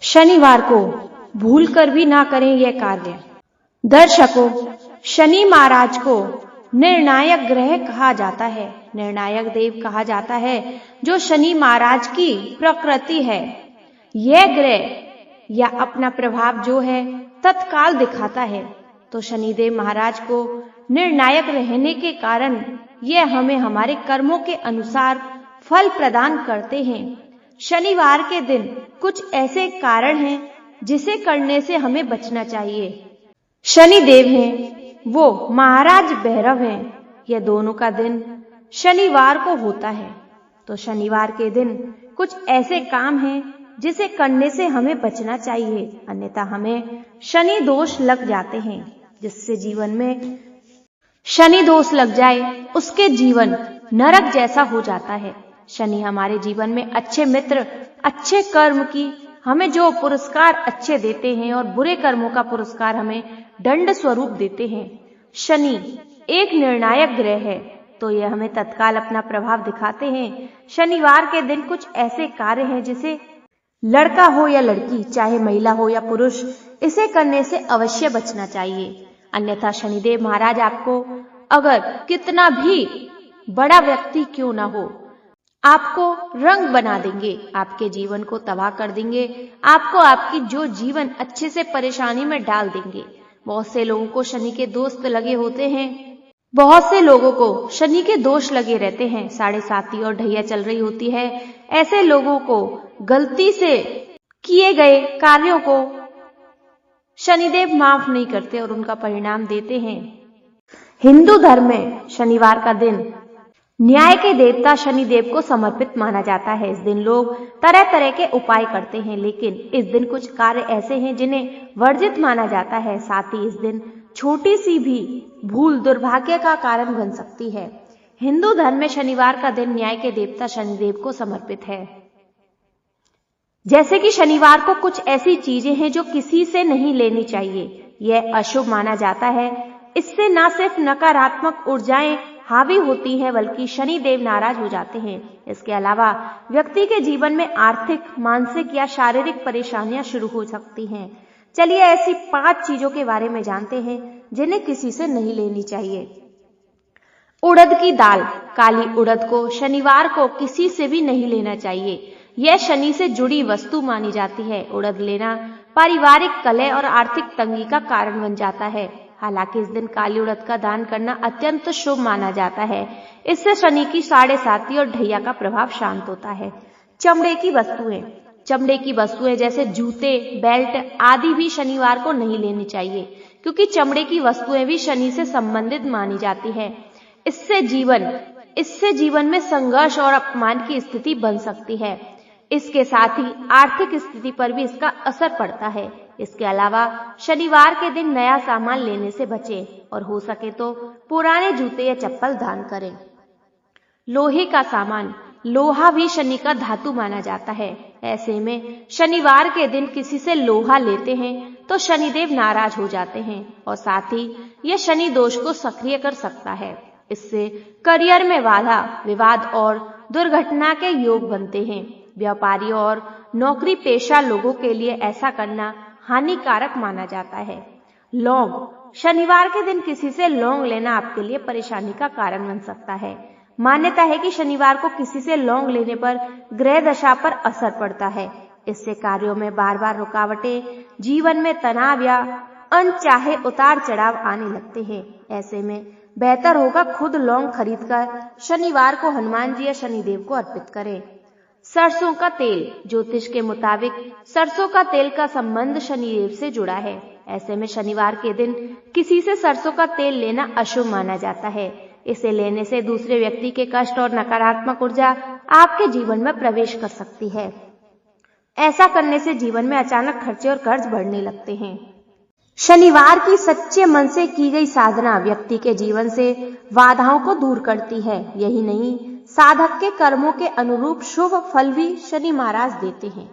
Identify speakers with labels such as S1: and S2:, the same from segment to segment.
S1: शनिवार को भूलकर भी ना करें यह कार्य। दर्शकों, शनि महाराज को निर्णायक ग्रह कहा जाता है, निर्णायक देव कहा जाता है, जो शनि महाराज की प्रकृति है। यह ग्रह या अपना प्रभाव जो है तत्काल दिखाता है। तो शनिदेव महाराज को निर्णायक रहने के कारण यह हमें हमारे कर्मों के अनुसार फल प्रदान करते हैं। शनिवार के दिन कुछ ऐसे कारण हैं जिसे करने से हमें बचना चाहिए। शनिदेव हैं, वो महाराज भैरव हैं। यह दोनों का दिन शनिवार को होता है। तो शनिवार के दिन कुछ ऐसे काम हैं जिसे करने से हमें बचना चाहिए, अन्यथा हमें शनि दोष लग जाते हैं। जिससे जीवन में शनि दोष लग जाए उसके जीवन नरक जैसा हो जाता है। शनि हमारे जीवन में अच्छे मित्र, अच्छे कर्म की हमें जो पुरस्कार अच्छे देते हैं और बुरे कर्मों का पुरस्कार हमें दंड स्वरूप देते हैं। शनि एक निर्णायक ग्रह है, तो यह हमें तत्काल अपना प्रभाव दिखाते हैं। शनिवार के दिन कुछ ऐसे कार्य हैं जिसे लड़का हो या लड़की, चाहे महिला हो या पुरुष, इसे करने से अवश्य बचना चाहिए। अन्यथा शनिदेव महाराज आपको अगर कितना भी बड़ा व्यक्ति क्यों ना हो, आपको रंग बना देंगे, आपके जीवन को तबाह कर देंगे, आपको आपकी जो जीवन अच्छे से परेशानी में डाल देंगे। बहुत से लोगों को शनि के दोस्त लगे होते हैं, बहुत से लोगों को शनि के दोष लगे रहते हैं। 7.5 और ढैया चल रही होती है। ऐसे लोगों को गलती से किए गए कार्यों को शनिदेव माफ नहीं करते और उनका परिणाम देते हैं। हिंदू धर्म में शनिवार का दिन न्याय के देवता शनिदेव को समर्पित माना जाता है। इस दिन लोग तरह तरह के उपाय करते हैं, लेकिन इस दिन कुछ कार्य ऐसे हैं जिन्हें वर्जित माना जाता है। साथ ही इस दिन छोटी सी भी भूल दुर्भाग्य का कारण बन सकती है। हिंदू धर्म में शनिवार का दिन न्याय के देवता शनिदेव को समर्पित है। जैसे कि शनिवार को कुछ ऐसी चीजें हैं जो किसी से नहीं लेनी चाहिए। यह अशुभ माना जाता है। इससे न सिर्फ नकारात्मक ऊर्जाएं हावी होती है, बल्कि शनिदेव नाराज हो जाते हैं। इसके अलावा व्यक्ति के जीवन में आर्थिक, मानसिक या शारीरिक परेशानियां शुरू हो सकती हैं। चलिए ऐसी 5 चीजों के बारे में जानते हैं जिन्हें किसी से नहीं लेनी चाहिए। उड़द की दाल, काली उड़द को शनिवार को किसी से भी नहीं लेना चाहिए। यह शनि से जुड़ी वस्तु मानी जाती है। उड़द लेना पारिवारिक कलह और आर्थिक तंगी का कारण बन जाता है। हालांकि इस दिन काली उड़द का दान करना अत्यंत शुभ माना जाता है। इससे शनि की 7.5 और ढैया का प्रभाव शांत होता है। चमड़े की वस्तुएं, चमड़े की वस्तुएं जैसे जूते, बेल्ट आदि भी शनिवार को नहीं लेनी चाहिए, क्योंकि चमड़े की वस्तुएं भी शनि से संबंधित मानी जाती है। इससे जीवन में संघर्ष और अपमान की स्थिति बन सकती है। इसके साथ ही आर्थिक स्थिति पर भी इसका असर पड़ता है। इसके अलावा शनिवार के दिन नया सामान लेने से बचें और हो सके तो पुराने जूते या चप्पल दान करें। लोहे का सामान, लोहा भी शनि का धातु माना जाता है। ऐसे में शनिवार के दिन किसी से लोहा लेते हैं तो शनिदेव नाराज हो जाते हैं और साथ ही यह शनि दोष को सक्रिय कर सकता है। इससे करियर में बाधा, विवाद और दुर्घटना के योग बनते हैं। व्यापारियों और नौकरी पेशा लोगों के लिए ऐसा करना हानिकारक माना जाता है। लौंग, शनिवार के दिन किसी से लौंग लेना आपके लिए परेशानी का कारण बन सकता है। मान्यता है कि शनिवार को किसी से लौंग लेने पर ग्रह दशा पर असर पड़ता है। इससे कार्यों में बार बार रुकावटें, जीवन में तनाव या अनचाहे उतार चढ़ाव आने लगते हैं। ऐसे में बेहतर होगा खुद लौंग खरीदकर शनिवार को हनुमान जी या शनिदेव को अर्पित करें। सरसों का तेल, ज्योतिष के मुताबिक सरसों का तेल का संबंध शनिदेव से जुड़ा है। ऐसे में शनिवार के दिन किसी से सरसों का तेल लेना अशुभ माना जाता है। इसे लेने से दूसरे व्यक्ति के कष्ट और नकारात्मक ऊर्जा आपके जीवन में प्रवेश कर सकती है। ऐसा करने से जीवन में अचानक खर्चे और कर्ज बढ़ने लगते हैं। शनिवार की सच्चे मन से की गई साधना व्यक्ति के जीवन से बाधाओं को दूर करती है। यही नहीं, साधक के कर्मों के अनुरूप शुभ फल भी शनि महाराज देते हैं।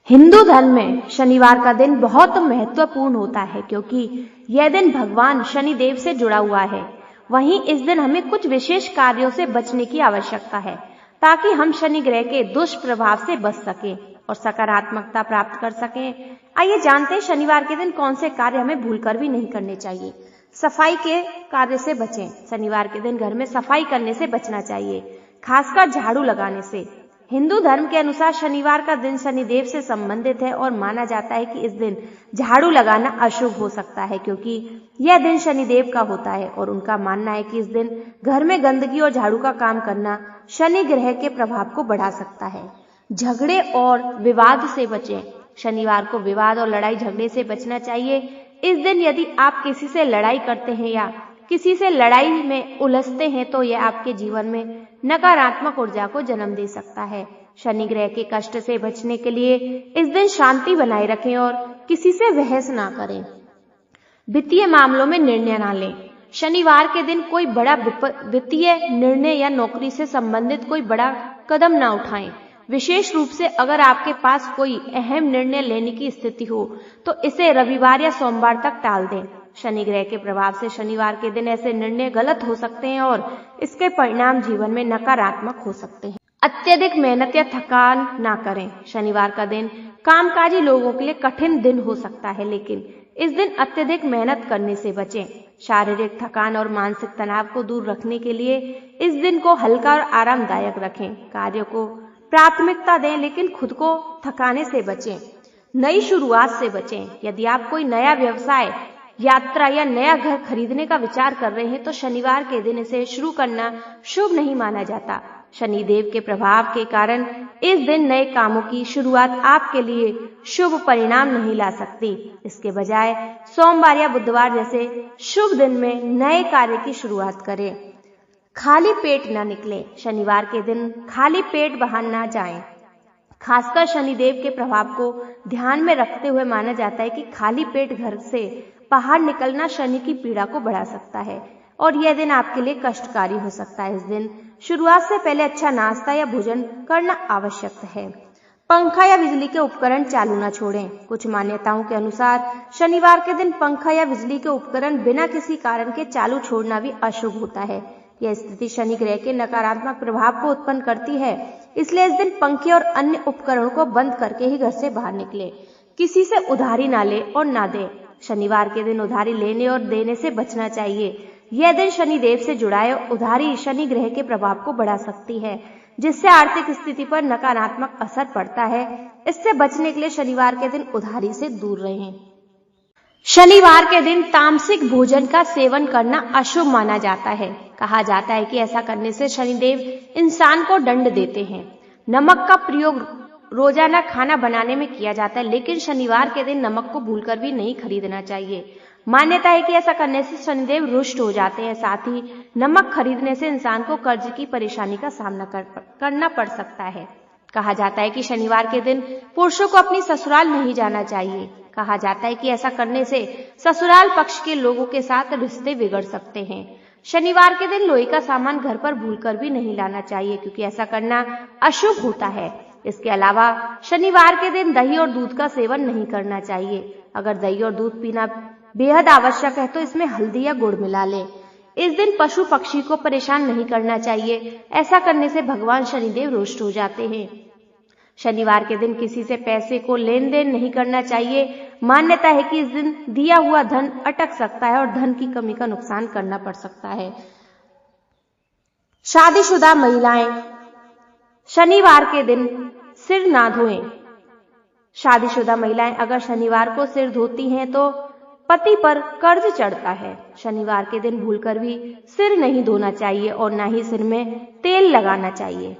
S1: हिंदू धर्म में शनिवार का दिन बहुत महत्वपूर्ण होता है, क्योंकि यह दिन भगवान शनिदेव से जुड़ा हुआ है। वहीं इस दिन हमें कुछ विशेष कार्यों से बचने की आवश्यकता है, ताकि हम शनि ग्रह के दुष्प्रभाव से बच सकें और सकारात्मकता प्राप्त कर सकें। आइए जानते हैं शनिवार के दिन कौन से कार्य हमें भूलकर भी नहीं करने चाहिए। सफाई के कार्य से बचें। शनिवार के दिन घर में सफाई करने से बचना चाहिए, खासकर झाड़ू लगाने से। हिंदू धर्म के अनुसार शनिवार का दिन शनिदेव से संबंधित है और माना जाता है कि इस दिन झाड़ू लगाना अशुभ हो सकता है, क्योंकि यह दिन शनिदेव का होता है और उनका मानना है कि इस दिन घर में गंदगी और झाड़ू का काम करना शनि ग्रह के प्रभाव को बढ़ा सकता है। झगड़े और विवाद से बचें। शनिवार को विवाद और लड़ाई झगड़े से बचना चाहिए। इस दिन यदि आप किसी से लड़ाई करते हैं या किसी से लड़ाई में उलझते हैं तो यह आपके जीवन में नकारात्मक ऊर्जा को जन्म दे सकता है। शनि ग्रह के कष्ट से बचने के लिए इस दिन शांति बनाए रखें और किसी से बहस ना करें। वित्तीय मामलों में निर्णय ना लें। शनिवार के दिन कोई बड़ा वित्तीय निर्णय या नौकरी से संबंधित कोई बड़ा कदम ना उठाएं। विशेष रूप से अगर आपके पास कोई अहम निर्णय लेने की स्थिति हो तो इसे रविवार या सोमवार तक टाल दें। शनि ग्रह के प्रभाव से शनिवार के दिन ऐसे निर्णय गलत हो सकते हैं और इसके परिणाम जीवन में नकारात्मक हो सकते हैं। अत्यधिक मेहनत या थकान ना करें। शनिवार का दिन कामकाजी लोगों के लिए कठिन दिन हो सकता है, लेकिन इस दिन अत्यधिक मेहनत करने से बचें। शारीरिक थकान और मानसिक तनाव को दूर रखने के लिए इस दिन को हल्का और आरामदायक रखें। कार्यों को प्राथमिकता दें, लेकिन खुद को थकाने से बचें। नई शुरुआत से बचें। यदि आप कोई नया व्यवसाय, यात्रा या नया घर खरीदने का विचार कर रहे हैं तो शनिवार के दिन इसे शुरू करना शुभ नहीं माना जाता। शनिदेव के प्रभाव के कारण इस दिन नए कामों की शुरुआत आपके लिए शुभ परिणाम नहीं ला सकती। इसके बजाय सोमवार या बुधवार जैसे शुभ दिन में नए कार्य की शुरुआत करें। खाली पेट न निकले। शनिवार के दिन खाली पेट बाहर न जाएं। खासकर शनिदेव के प्रभाव को ध्यान में रखते हुए माना जाता है कि खाली पेट घर से बाहर निकलना शनि की पीड़ा को बढ़ा सकता है और यह दिन आपके लिए कष्टकारी हो सकता है। इस दिन शुरुआत से पहले अच्छा नाश्ता या भोजन करना आवश्यक है। पंखा या बिजली के उपकरण चालू न छोड़ें। कुछ मान्यताओं के अनुसार शनिवार के दिन पंखा या बिजली के उपकरण बिना किसी कारण के चालू छोड़ना भी अशुभ होता है। यह स्थिति शनि ग्रह के नकारात्मक प्रभाव को उत्पन्न करती है, इसलिए इस दिन पंखे और अन्य उपकरणों को बंद करके ही घर से बाहर निकले। किसी से उधारी ना ले और ना दे। शनिवार के दिन उधारी लेने और देने से बचना चाहिए। यह दिन शनिदेव से जुड़ा है। उधारी शनि ग्रह के प्रभाव को बढ़ा सकती है, जिससे आर्थिक स्थिति पर नकारात्मक असर पड़ता है। इससे बचने के लिए शनिवार के दिन उधारी से दूर रहें। शनिवार के दिन तामसिक भोजन का सेवन करना अशुभ माना जाता है। कहा जाता है कि ऐसा करने से शनिदेव इंसान को दंड देते हैं। नमक का प्रयोग रोजाना खाना बनाने में किया जाता है, लेकिन शनिवार के दिन नमक को भूलकर भी नहीं खरीदना चाहिए। मान्यता है कि ऐसा करने से शनिदेव रुष्ट हो जाते हैं। साथ ही नमक खरीदने से इंसान को कर्ज की परेशानी का सामना करना पड़ सकता है। कहा जाता है कि शनिवार के दिन पुरुषों को अपनी ससुराल नहीं जाना चाहिए। कहा जाता है कि ऐसा करने से ससुराल पक्ष के लोगों के साथ रिश्ते बिगड़ सकते हैं। शनिवार के दिन लोहे का सामान घर पर भूलकर भी नहीं लाना चाहिए, क्योंकि ऐसा करना अशुभ होता है। इसके अलावा शनिवार के दिन दही और दूध का सेवन नहीं करना चाहिए। अगर दही और दूध पीना बेहद आवश्यक है तो इसमें हल्दी या गुड़ मिला लें। इस दिन पशु पक्षी को परेशान नहीं करना चाहिए। ऐसा करने से भगवान शनिदेव रुष्ट हो जाते हैं। शनिवार के दिन किसी से पैसे को लेन देन नहीं करना चाहिए। मान्यता है कि इस दिन दिया हुआ धन अटक सकता है और धन की कमी का नुकसान करना पड़ सकता है। शादीशुदा महिलाएं शनिवार के दिन सिर ना धोएं। शादीशुदा महिलाएं अगर शनिवार को सिर धोती हैं तो पति पर कर्ज चढ़ता है। शनिवार के दिन भूलकर भी सिर नहीं धोना चाहिए और ना ही सिर में तेल लगाना चाहिए।